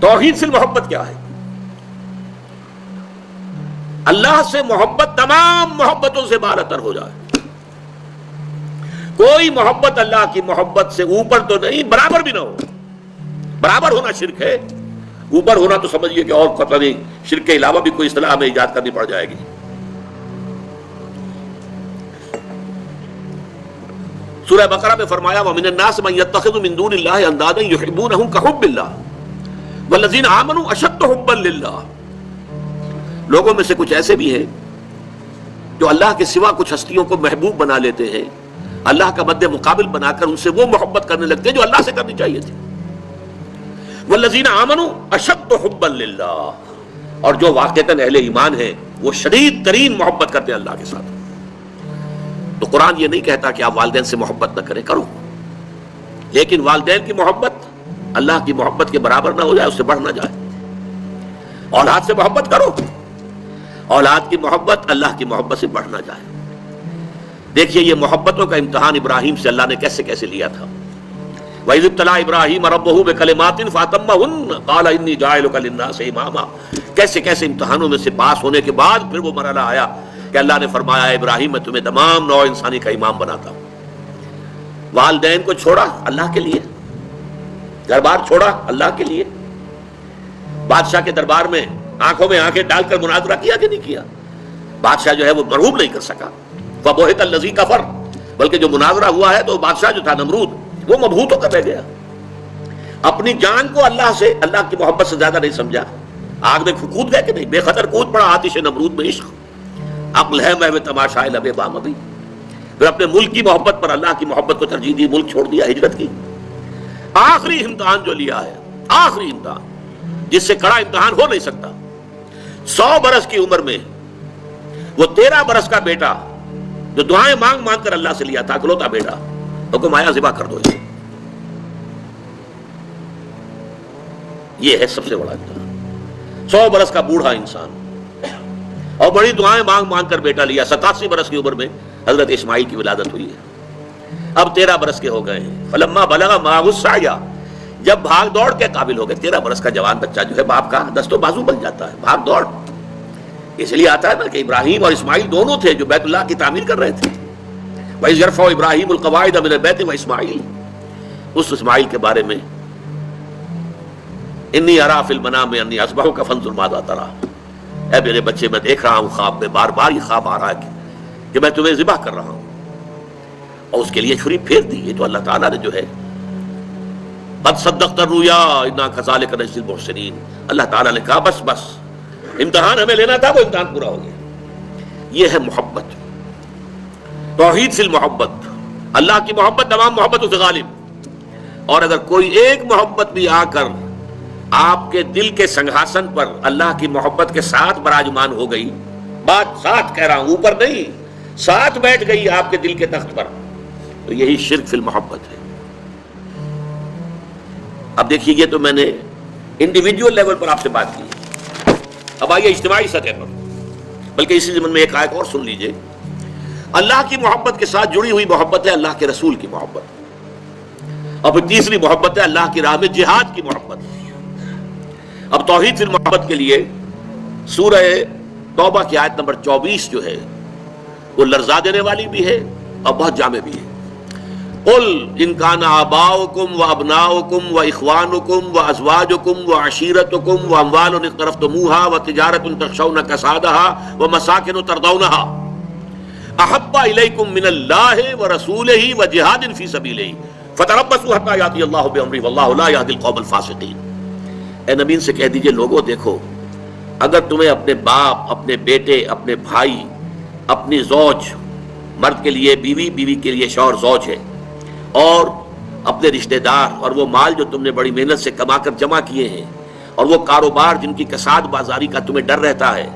توحید فی المحبت کیا ہے؟ اللہ سے محبت تمام محبتوں سے بالاتر ہو جائے. کوئی محبت اللہ کی محبت سے اوپر تو نہیں، برابر بھی نہ ہو. برابر ہونا شرک ہے، اوپر ہونا تو سمجھیے کہ اور پتہ نہیں شرک کے علاوہ بھی کوئی اصطلاح ہمیں ایجاد کرنی پڑ جائے گی. سورہ بقرہ میں فرمایا وَمِنَ النَّاسِ مَن يَتَّخِذُ مِن دُونِ اللَّهِ أَندَادًا يُحِبُّونَهُم كَحُبِّ اللَّهِ وَالَّذِينَ آمَنُوا أَشَدُّ حُبًّا لِلَّهِ. لوگوں میں سے کچھ ایسے بھی ہیں جو اللہ کے سوا کچھ ہستیوں کو محبوب بنا لیتے ہیں، اللہ کا مد مقابل بنا کر ان سے وہ محبت کرنے لگتے ہیں جو اللہ سے کرنی چاہیے تھی. وَالَّذِينَ آمَنُوا أَشَدُّ حُبًّا لِلَّهِ، اور جو واقعتاً اہل ایمان ہیں وہ شدید ترین محبت کرتے ہیں اللہ کے ساتھ. تو قرآن یہ نہیں کہتا کہ آپ والدین سے محبت نہ کریں، کرو، لیکن والدین کی محبت اللہ کی محبت کے برابر نہ ہو جائے، اس سے بڑھ نہ جائے. اولاد سے محبت کرو، اولاد کی محبت اللہ کی محبت سے بڑھ نہ جائے. دیکھیے یہ محبتوں کا امتحان ابراہیم سے اللہ نے کیسے کیسے لیا تھا. وَإِذِ ابْتَلَىٰ إِبْرَاهِيمَ رَبُّهُ بِكَلِمَاتٍ فَأَتَمَّهُنَّ قَالَ إِنِّي جَاعِلُكَ لِلنَّاسِ إِمَامًا. کیسے کیسے امتحانوں میں سے پاس ہونے کے بعد پھر وہ مرحلہ آیا کہ اللہ نے فرمایا ابراہیم میں تمہیں تمام نوع انسانی کا امام بناتا ہوں. والدین کو چھوڑا اللہ کے لیے، گھر بار چھوڑا اللہ کے لیے، بادشاہ کے دربار میں آنکھوں میں آنکھیں ڈال کر مناظرہ کیا کہ نہیں کیا؟ بادشاہ جو ہے وہ مرعوب نہیں کر سکا. فَبُہِتَ الَّذِي كَفَرَ، بلکہ جو مناظرہ ہوا ہے تو بادشاہ جو تھا نمرود وہ مبہوت ہو کر رہ گیا. اپنی جان کو اللہ سے، اللہ کی محبت سے زیادہ نہیں سمجھا. آگ میں کود گئے کہ نہیں؟ بے خطر کود پڑا آتش نمرود میں عشق. عقل ہے محو تماشائے لب بام ابھی. پھر اپنے ملک کی محبت پر اللہ کی محبت کو ترجیح دی، ملک چھوڑ دیا، ہجرت کی. آخری امتحان جو لیا ہے، آخری امتحان جس سے کڑا امتحان ہو نہیں سکتا. 100 برس کی عمر میں وہ 13 برس کا بیٹا جو دعائیں مانگ مانگ کر اللہ سے لیا تھا، اکلوتا بیٹا، حکم آیا ذبح کر دو اسے. یہ ہے سب سے بڑا امتحان. 100 برس کا بوڑھا انسان اور بڑی دعائیں مانگ مانگ کر بیٹا لیا. 87 برس کی عمر میں حضرت اسماعیل کی ولادت ہوئی ہے. اب 13 برس کے ہو گئے ہیں. فلما بلغ معه السعي، جب بھاگ دوڑ کے قابل ہو گئے. 13 برس کا جوان بچہ جو ہے باپ کا دست و بازو بن جاتا ہے، بھاگ دوڑ. اس لیے آتا ہے نا کہ ابراہیم اور اسماعیل دونوں تھے جو بیت اللہ کی تعمیر کر رہے تھے. وَإِذْ يَرْفَعُ إِبْرَاهِيمُ الْقَوَاعِدَ مِنَ الْبَيْتِ وَإِسْمَاعِيلُ، اس اسماعیل کے بارے میں انی ارا فی المنام انی اذبحک فانظر ماذا تری. اے میرے بچے میں دیکھ رہا ہوں خواب میں، بار بار یہ خواب آ رہا ہے کہ میں تمہیں ذبح کر رہا ہوں. اور اس کے لیے چھری پھیر دی. یہ تو اللہ تعالیٰ نے جو ہے قد صدقت الرؤیا انا کذالک نجزی المحسنین، اللہ تعالیٰ نے کہا بس بس امتحان ہمیں لینا تھا، وہ امتحان پورا ہو گیا. یہ ہے محبت، توحید فی المحبت. اللہ کی محبت تمام محبتوں سے غالب. اور اگر کوئی ایک محبت بھی آ کر آپ کے دل کے سنگھاسن پر اللہ کی محبت کے ساتھ براجمان ہو گئی، بات ساتھ کہہ رہا ہوں، اوپر نہیں، ساتھ بیٹھ گئی آپ کے دل کے تخت پر، تو یہی شرک فی المحبت ہے. اب دیکھیے یہ تو میں نے انڈیویجول لیول پر آپ سے بات کی. اب آئیے اجتماعی سطح پر، بلکہ اسی ضمن میں ایک آیت اور سن لیجئے. اللہ کی محبت کے ساتھ جڑی ہوئی محبت ہے اللہ کے رسول کی محبت، اور پھر تیسری محبت ہے اللہ کی راہ میں جہاد کی محبت. اب توحید فی المحبت کے لیے سورہ توبہ کی آیت نمبر 24 جو ہے وہ لرزا دینے والی بھی ہے اور بہت جامع بھی ہے. قل ان کان آباؤکم وابناؤکم واخوانکم وازواجکم وعشیرتکم واموال اقترفتموها وتجارۃ تخشون کسادها ومساکن ترضونها احب الیکم من اللہ ورسولہ وجہاد فی سبیلہ فتربصوا حتی یاتی اللہ بامرہ واللہ لا یہدی القوم الفاسقین. اے نبی سے کہہ دیجئے لوگوں دیکھو، اگر تمہیں اپنے باپ، اپنے بیٹے، اپنے بھائی، اپنی زوج، مرد کے لیے بیوی، بیوی کے لیے شوہر زوج ہے، اور اپنے رشتہ دار اور وہ مال جو تم نے بڑی محنت سے کما کر جمع کیے ہیں، اور وہ کاروبار جن کی کساد بازاری کا تمہیں ڈر رہتا ہے،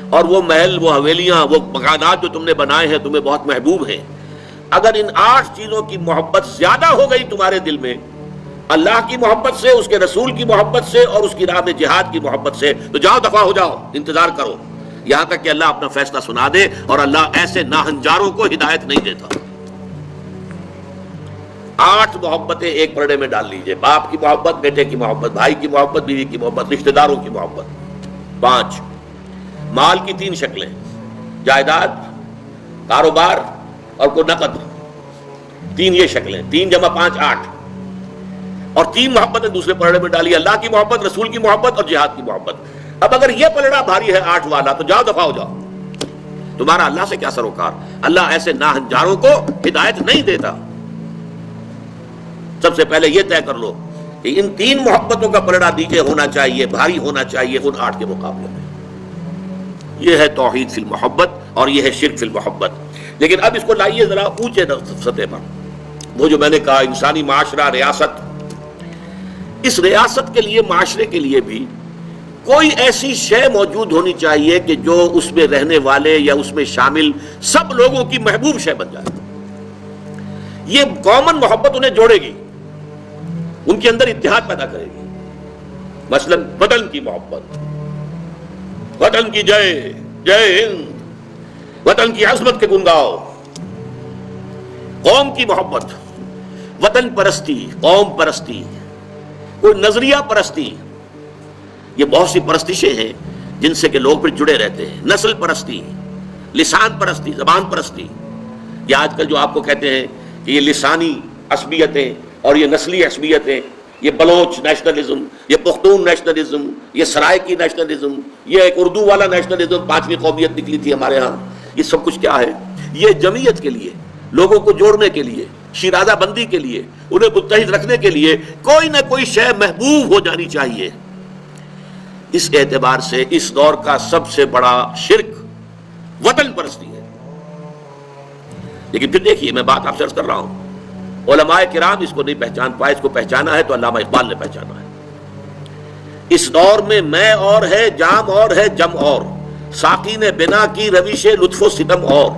اور وہ محل، وہ حویلیاں، وہ مکانات جو تم نے بنائے ہیں تمہیں بہت محبوب ہیں. اگر ان 8 چیزوں کی محبت زیادہ ہو گئی تمہارے دل میں اللہ کی محبت سے، اس کے رسول کی محبت سے اور اس کی راہ میں جہاد کی محبت سے، تو جاؤ دفع ہو جاؤ، انتظار کرو یہاں تک کہ اللہ اپنا فیصلہ سنا دے. اور اللہ ایسے ناہنجاروں کو ہدایت نہیں دیتا. 8 محبتیں ایک پرڑے میں ڈال لیجئے. باپ کی محبت، بیٹے کی محبت، بھائی کی محبت، بیوی کی محبت، رشتہ داروں کی محبت. 5 مال کی 3 شکلیں، جائیداد، کاروبار اور کوئی نقد. 3 یہ شکلیں، 3 جمع 5 8. اور 3 محبتیں دوسرے پلڑے میں ڈالی، اللہ کی محبت، رسول کی محبت اور جہاد کی محبت. اب اگر یہ پلڑا بھاری ہے 8 والا تو جاؤ دفع ہو جاؤ. تمہارا اللہ سے کیا سروکار. اللہ ایسے ناہنجاروں کو ہدایت نہیں دیتا. سب سے پہلے یہ طے کر لو کہ ان 3 محبتوں کا پلڑا نیچے ہونا چاہیے، بھاری ہونا چاہیے ان 8 کے مقابلے میں. یہ ہے توحید فی المحبت اور یہ ہے شرک فی المحبت. لیکن اب اس کو لائیے ذرا اونچے سطح پر. وہ جو میں نے کہا انسانی معاشرہ، ریاست، اس ریاست کے لیے، معاشرے کے لیے بھی کوئی ایسی شے موجود ہونی چاہیے کہ جو اس میں رہنے والے یا اس میں شامل سب لوگوں کی محبوب شے بن جائے. یہ کامن محبت انہیں جوڑے گی، ان کے اندر اتحاد پیدا کرے گی. مثلا وطن کی محبت، وطن کی جے جے ہند، وطن کی عظمت کے گن گاؤ. قوم کی محبت، وطن پرستی، قوم پرستی، کوئی نظریہ پرستی. یہ بہت سی پرستشیں ہیں جن سے کہ لوگ پھر جڑے رہتے ہیں. نسل پرستی، لسان پرستی، زبان پرستی. یہ آج کل جو آپ کو کہتے ہیں کہ یہ لسانی عصبیتیں اور یہ نسلی عصبیتیں، یہ بلوچ نیشنلزم، یہ پختون نیشنلزم، یہ سرائکی نیشنلزم، یہ ایک اردو والا نیشنلزم، 5ویں قومیت نکلی تھی ہمارے ہاں. یہ سب کچھ کیا ہے؟ یہ جمعیت کے لیے، لوگوں کو جوڑنے کے لیے، شیرازہ بندی کے لیے، انہیں متحد رکھنے کے لیے کوئی نہ کوئی شے محبوب ہو جانی چاہیے. اس اعتبار سے اس دور کا سب سے بڑا شرک وطن پرستی ہے. لیکن پھر دیکھیے، میں بات آپ سے عرض کر رہا ہوں، علماء کرام اس کو نہیں پہچان پائے. اس کو پہچانا ہے تو علامہ اقبال نے پہچانا ہے. اس دور میں اور ہے، جام اور ہے، جم اور، ساقی نے بنا کی روش لطف و ستم اور،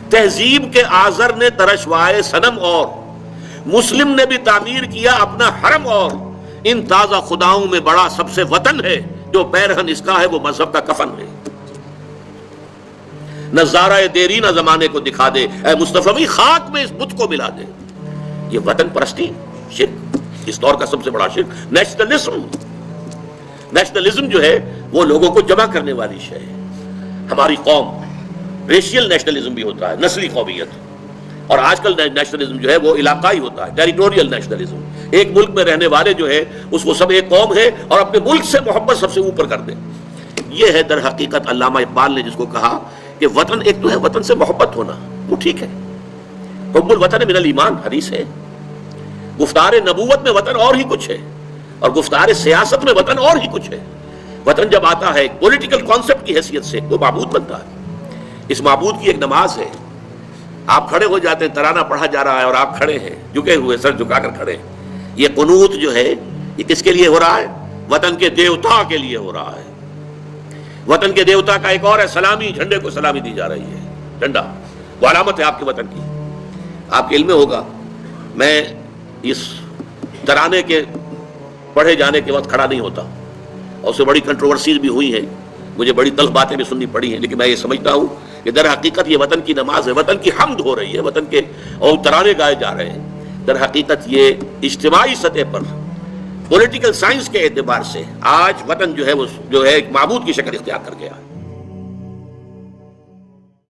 تہذیب کے آزر نے ترشوائے صنم اور، مسلم نے بھی تعمیر کیا اپنا حرم اور، ان تازہ خداؤں میں بڑا سب سے وطن ہے، جو پیرہن اس کا ہے وہ مذہب کا کفن ہے. نظارہ دیرینہ زمانے کو دکھا دے، اے مصطفی خاک میں اس بت کو ملا دے. یہ وطن پرستی شرک، اس دور کا سب سے بڑا شرک. نیشنلزم جو ہے وہ لوگوں کو جمع کرنے والی شے ہے. ہماری قوم، ریشیل نیشنلزم بھی ہوتا ہے، نسلی قومیت. اور آج کل نیشنلزم جو ہے وہ علاقائی ہوتا ہے، ٹیریٹوریل نیشنلزم. ایک ملک میں رہنے والے جو ہے اس کو سب ایک قوم ہے اور اپنے ملک سے محبت سب سے اوپر کر دے. یہ ہے در حقیقت علامہ اقبال نے جس کو کہا کہ وطن ایک تو ہے وطن سے محبت ہونا، وہ ٹھیک ہے، حب الوطن من الایمان حدیث ہے. گفتار نبوت میں وطن اور ہی کچھ ہے، اور گفتار سیاست میں وطن اور ہی کچھ ہے. وطن جب آتا ہے ایک پولیٹیکل کانسیپٹ کی حیثیت سے وہ معبود بنتا ہے. اس معبود کی ایک نماز ہے. آپ کھڑے ہو جاتے ہیں، ترانہ پڑھا جا رہا ہے اور آپ کھڑے ہیں، جھکے ہوئے، سر جھکا کر کھڑے ہیں. یہ قنوت جو ہے یہ کس کے لیے ہو رہا ہے؟ وطن کے دیوتا کے لیے ہو رہا ہے. وطن کے دیوتا کا ایک اور ہے سلامی، جھنڈے کو سلامی دی جا رہی ہے. جھنڈا وہ علامت ہے آپ کے وطن کی. آپ کے علم میں ہوگا، میں اس ترانے کے پڑھے جانے کے وقت کھڑا نہیں ہوتا، اور اس سے بڑی کنٹروورسیز بھی ہوئی ہیں، مجھے بڑی تلخ باتیں بھی سننی پڑی ہیں. لیکن میں یہ سمجھتا ہوں کہ در حقیقت یہ وطن کی نماز ہے، وطن کی حمد ہو رہی ہے، وطن کے اور ترانے گائے جا رہے ہیں. در حقیقت یہ اجتماعی سطح پر پولیٹیکل سائنس کے اعتبار سے آج وطن جو ہے وہ جو ہے ایک معبود کی شکل اختیار کر گیا.